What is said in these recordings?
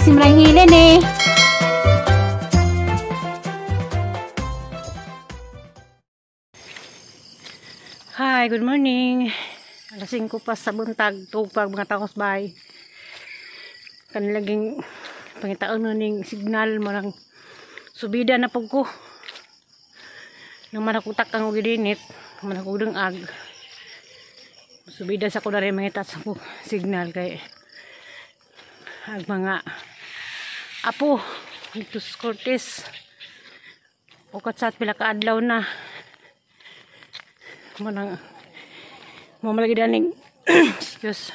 si Malang Helen eh. Hi, good morning. Alas 5 pa sa buntag, tupag mga takos bahay. Kanilaging pangitaon nun yung signal mo ng subida na pag ko. Nang manakutak ang ugidinit, manakudang ag. Subida sa ko na rin mangita sa signal kay ag mga apo dito sa Cortez ukat sa pila ka adlaw na manang mamalagi daning excuse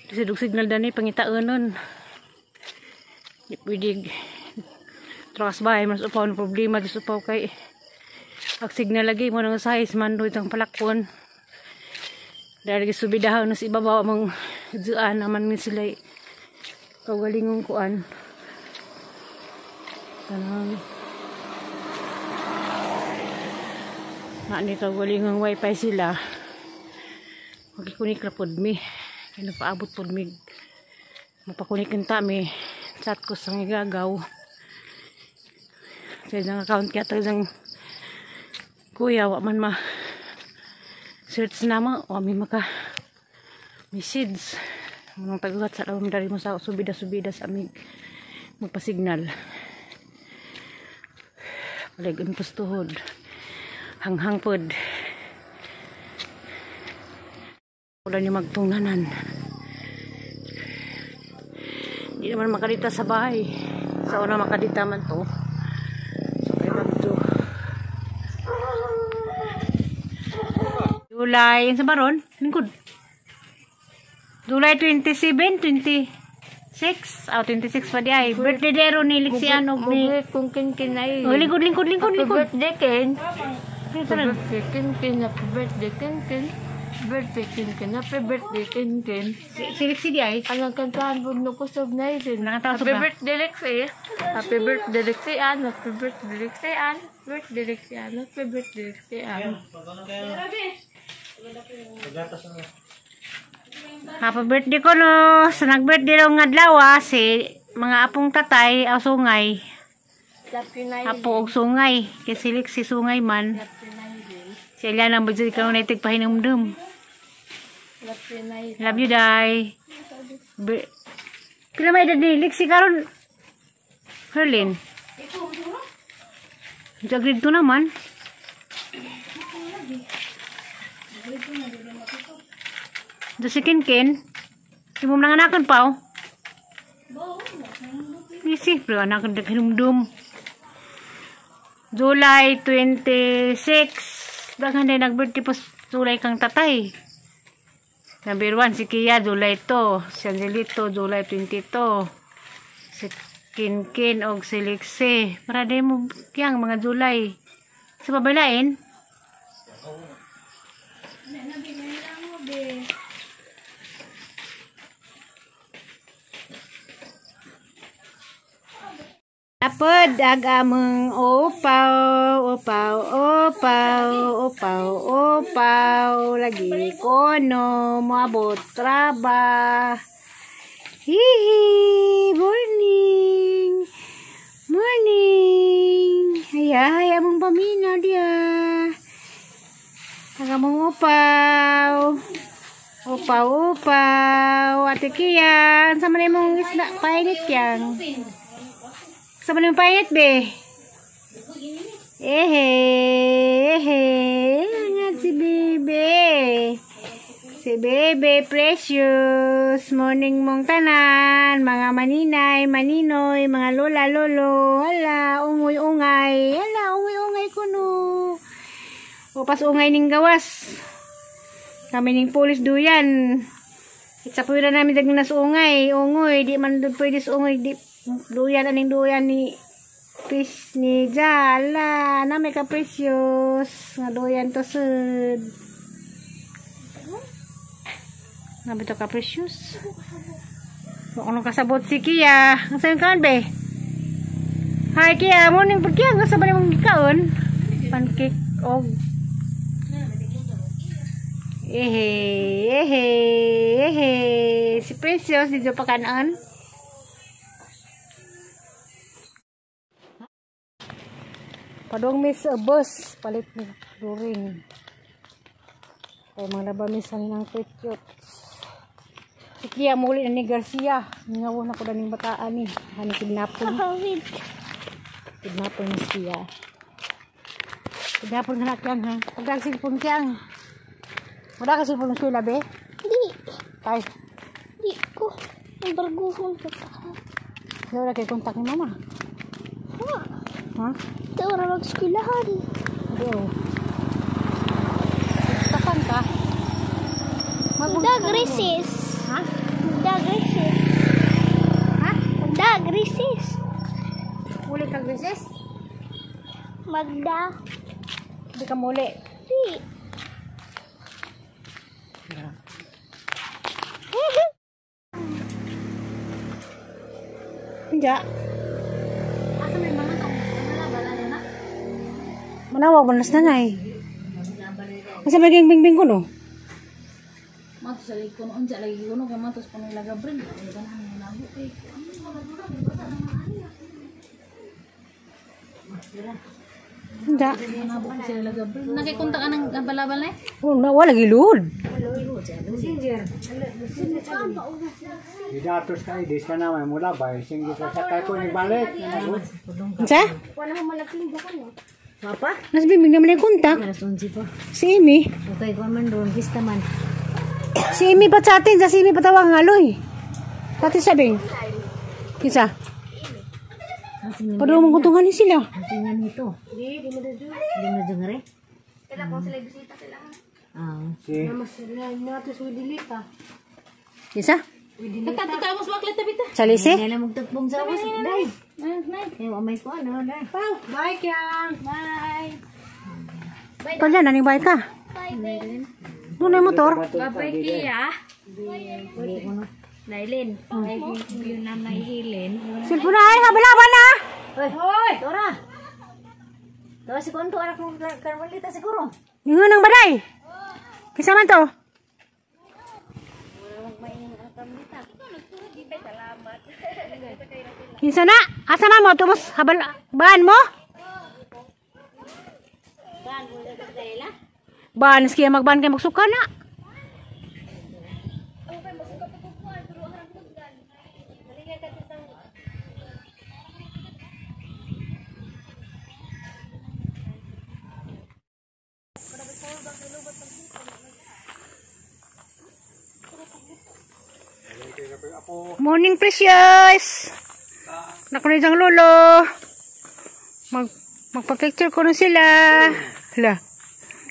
disidog signal dani pangitaon nun di pwede trakas bahay mas upaw ng problema dis upaw kay ag signal lagi mo nang size man do itang palakpon dahil subidahaw na si ibabaw amang dzuan naman min sila kagalingong kuan kanang nito galingong wifi sila magikunik na pod mi kaya nagpaabot pod mi mapakunikin ta mi chat ko sang igagaw sa isang account kaya talagang kuya wa man ma search nama wa mi maka message mga taguhat sa lawang dari mo sa subida-subida sa aming magpasignal palagan pustuhod hanghang pod wala niyo magtungnanan hindi naman makadita sa bahay sa una makadita man to so kaya magto July yung sa baron lingkod July 27, 26. 26 pa di ay. Birthday dero ni Lixiano. Kung kin ay. Oh, lingkod. Happy birthday, Ken. Happy birthday, Ken. Happy birthday, Ken. Birthday, Ken. Happy birthday, Ken. Si Lixi di ay. Anong kantahan po no kusog na yun. Nakatawa Happy birthday, Lixi. Happy birthday, Lixi. Happy birthday, Lixi. Birthday, Lixi. Happy birthday, Lixi. Happy birthday ko no. Sa nag-birthday daw nga adlaw si mga apong tatay o sungay. Apo og sungay. Kasi si sungay man. Sila nang budget ka na itig pahinumdum. Love you, Day. Pila may edad ni Lixi karon? Herlin. Jagrid to naman. Doon si Ken. Di mo nanganakon pa o? Isi, pero anakan naghinumdum. July 26. Dagan na nag-birthday po July kang tatay. Number 1, si Kia, July 2. Si Angelito, July 22. Si Ken o si Lixi. Para di mo kiyang mga July. Sa babalain? Apod agamang opaw lagi kono moabot traba hihi morning haya mong paminaw dia agamang opaw ate kiyan sama na mong isda painit yang sama ng payat be. Angat si bebe. Si bebe precious. Morning mong tanan. Mga maninay, maninoy, mga lola, lolo. Hala, ungoy-ungay. Ko no. Upas ungay ning gawas. Kami ning pulis duyan. Itsa po na namin daging nas ungay. Ungoy, di man doon pwede sa ungay. Di duyan ni fish ni Jala na may ka precious nga duyan to sud nga bito ka precious kung anong kasabot si Kia ang sayon kaan be hi Kia morning pag Kia nga sabay mong gikaon pancake og si precious dito pa kanan Padong miss bus. Palit ni During. Kaya mga nabamisan ng petyot. Si Kia muli na ni Garcia. Ningawon ako na ng bataan ni. Hani kidnapon. Kidnapon ni Kia. Kidnapon ka na kiyang ha. Pagdag silpon kiyang. Wala ka silpon ng eskwela be? Di. Tay. Di ko. Ang barguhon ka. Wala kayo kontak ni mama. Ha? Ha? Ito na mag-skulahan. Hindi oh. Tapan ka? Dag recess. Ha? Dag recess. Ha? Dag recess. Muli kang recess? Magda. Hindi ka muli. Di. Hindi. Asa may mga tong bala na. Manawag mo nas nanay. Kasi may bingbing ko no? Matos sa ko noon sa lagi ko no kay matos pa nila Gabriel. Ay ganahan na labo eh. Hindi. Nabo ko sila Gabriel. Nakikontak ka ng balabal na eh. Oh, wala gilud. Didatos ka, idis ka naman mula ba? Singgit sa sakay ko ni balik. Sa? Wala mo malaking bukan mo. Papa? Nas bimbing naman yung kontak. Alas 11 po. Si Amy. Okay, kung man doon, pista man. Si Amy pa sa atin. Si Amy patawang ngaloy. Pati sabing. Kisa? Padung mong kuntungan ni sila. Ang tingnan nito. Di mo dyan rin? Kailan ko sila bisita sila. Si Kisa? Nagkatuta mo sa waklet na bita. Sa lise? Hindi na magtagpong sa awas. Day. Yung amay ko, ano, day. Bye, Kyang. Bye. Kanya, naning bye ka. Bye, babe. Doon na yung motor. Bye, Kia. Hindi ko na. Nailin. Yun na may hilin. Silpo na ay, habalaban na. Hoy! Tora! Tora, si Konto, anak mo, Carmelita siguro. Yung nang baday. Kisa man to? Kinsa na? Asa man mo? Tumos habal mo? Ban siya magban kay magsuka na. Morning, precious. Nakunin ang lolo. Magpa-picture ko na sila. Hala.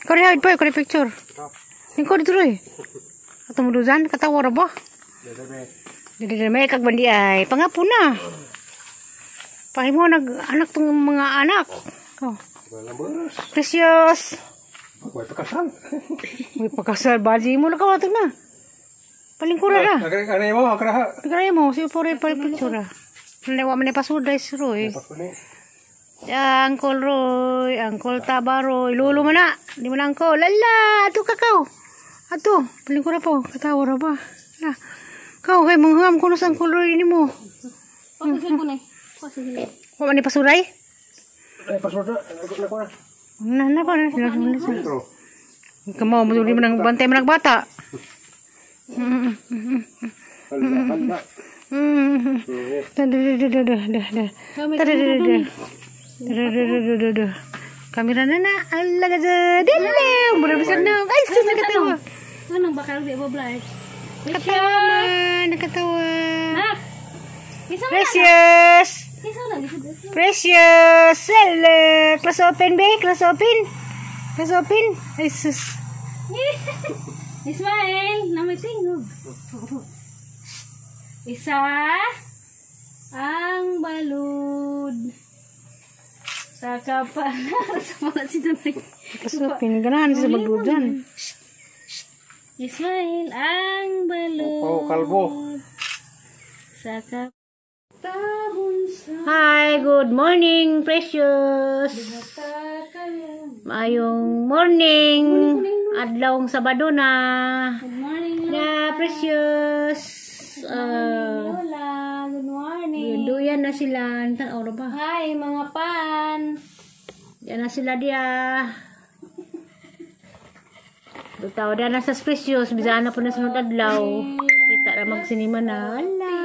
Ikaw rin hawid po, ikaw rin picture. Ikaw dito rin. Atong muduzan, katawa ra ba? Dede may kagbandi ay. Pangapo na. Pahay mo nag-anak tong mga anak. Oh. Precious. May pakasal. May pakasal. Baji mo na kawatag na. Palingkura na. Nagkakaray mo, akraha. Nagkakaray mo, si Pore picture na. Nalawa man ni pasuday si Roy. Ya, Uncle Roy, Uncle Tabaroy, lulo mo na. Di mo na Uncle. Lala, ato kakaw. Ato, paling ko na po. Katawa na ba? Lala. Kau, kay mangham ko na sa Uncle Roy ni mo. Pasasin ko na eh. Pasasin. Wala ni pasuday? Pasunod na ko na. Na pa na. Kamaw mo di mo nang bantay mo nagbata. Kamera na na. Alaga sa dilim. Mura bisa na. Guys, nakatawa. Anong bakal di ba blind? Nakatawa man. Nakatawa. Nak! Isa mo na. Precious. Isa na. Precious. Hello. Class open, be. Class open. Class open. Ay, sus. Ismael, namitingog. Isa ang balud sa kapal. Sa mga sinunay. Class open. Ganahan sa magdudan. Ismael ang balud Oh, kalbo. sa kapal. Tahon sa Hi, good morning, Precious. Mayong morning. Adlawng Sabado na. Good morning, Na, Precious. Lola. Good morning. Duyan na sila. Tanaw na ba? Hi, mga pan. Yan na sila dia. Bitaw dia na sa precious. Bisa na po na sunod adlaw. Kita na magsinima na. Ala.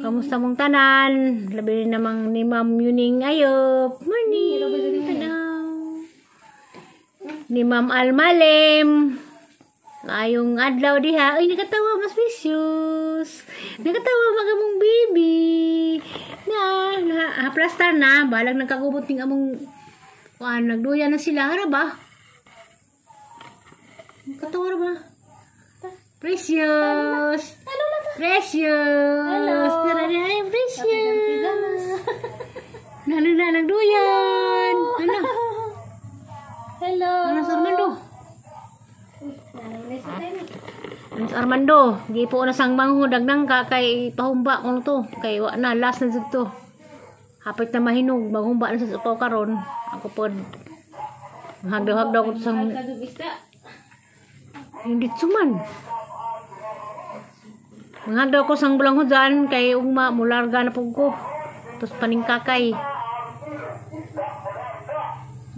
Kamusta mong tanan? Labi namang ni Ma'am Yuning Ayop. Morning. Tanaw. Ni Ma'am Almalem. Ayong adlaw diha. Ay, nakatawa mas precious. Nakatawa magamong baby. Haplastar na. Balag nagkagubot ng among nagduya na sila. Hara ba? Nakatawa ba? Precious. Precious. Tara na ay precious. Nagduyan. Ano? Hello. Ano sa Armando? Ang Armando, di po na sang manghudag nang ka kay pahumba ko to. Kay wa na last na to. Hapit na mahinog, maghumba na sa upaw karon. Ako pod hagdaw ko sang hindi suman. Manghagdaw ko sang bulang hudan kay ugma mularga na pug ko. Tapos paningkakay.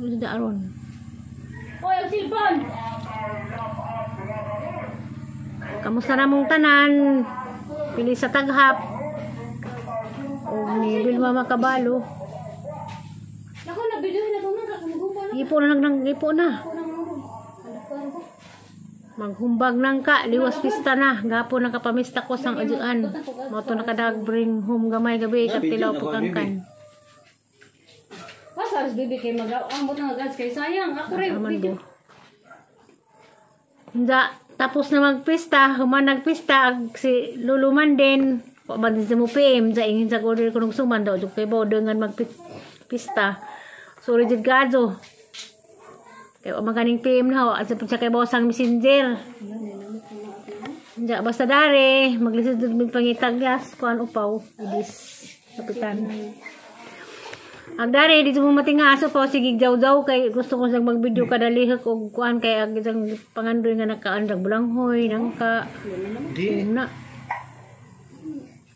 Ano da aron? Oy, ang silbon! Kamusta na mong tanan? Pili sa taghap. O ni Vilma Makabalo. Naku, nabiduhin na itong nagkakamagumpa na. Ipo na ipo na. Maghumbag nang ka, liwas pista na. Gapo nakapamista ko sang ajuan. Moto nakadag bring home gamay gabi kat tilaw po kangkan. Pasaras bibi kay mag-ambot ng agas kay sayang. Ako rin. Armando. Hinda, tapos na magpista, human nagpista, si Luluman din. Pabag din sa mo PM, sa ingin sa order ko nung suman daw. Kay Bao dengan magpista. So, rigid gadzo. Kaya maganing PM na ho. At sa kay Bao sang messenger. Hinda, basta dare, maglisod din pangitagyas, kuhan upaw. Ibis, kapitan. Agdari dito mo matinga aso pa sige jaw-jaw kay gusto ko sang mag-video kada lihok og kuan kay ag isang pangandoy nga nakaandag bulanghoy nangka. Di na.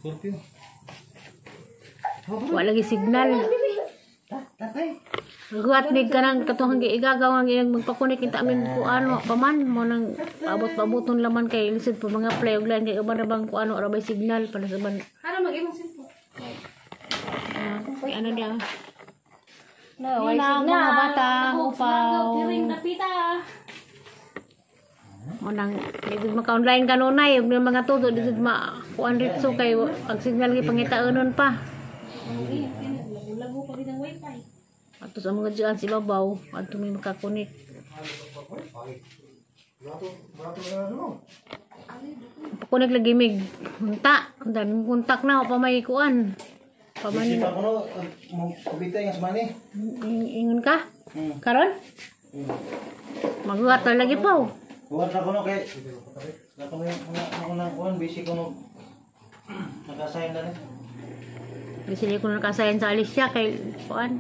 Scorpio. Wala lagi signal. Guwat nig kanang katuhang giigagaw ang iyang magpakunik kita amin ku ano paman mo nang paabot-paboton laman kay lisod pa mga play og line kay uban bang ku ano ra bay signal para sa ban. Ano mag-imong silbon? Ano dia? No, Yun na mga bata, upaw. Piring na pita. Manang dito maka-online kanunay ug mga tuto dito kuan ritso kay pag signal gi pangitaonon pa. Lago pa rin ang wifi. Ato sa mga diyan si babaw adto may makakunik. Pakunik lagi mig. Unta, daming kontak na pa may kuan. Pamanin. Sipa ko no, kubita yung asmani. Ingon ka? Karon? Maguhat na lagi po. Buhat na ko no kay nato mo na kuan busy ko no. Nakasign na rin. Bisili ko nakasayan sa Alicia kay kuan.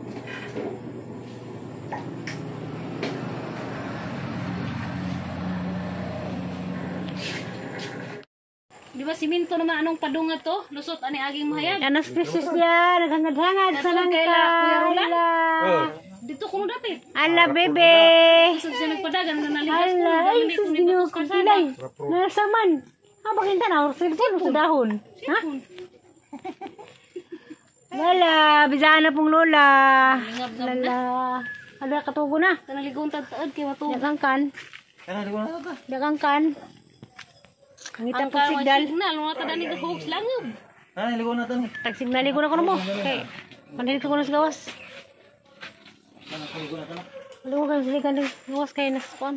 Di ba siminto naman anong padunga to? Lusot ani aging mahayag. Anas precious dia, naghangad-hangad sa langka. Ala. Dito kuno dapit. Ala bebe. Kusog siya nagpadagan na naligas ko. Ala, ay Hindi ko sus nito ginoo sa ko kalsada. pilay. Nasaman. Bakit ka na cellphone sa dahon? Ha? Lala, bisaan na pong lola. Lala. Ada katugo na. Kanaligon tad-taad kay matug. Dakangkan. Kana di ko na ta. Dakangkan. Ang Ang itang pagsigdal. signal mo ta dani ka hooks langob. Kana ligo na ta ni. Tagsignali ko na ko na mo. Okay. Pandilit ko na sa gawas. Kana ligo na ta na. Alam ko kayo sila gawas kayo na sa kuwan.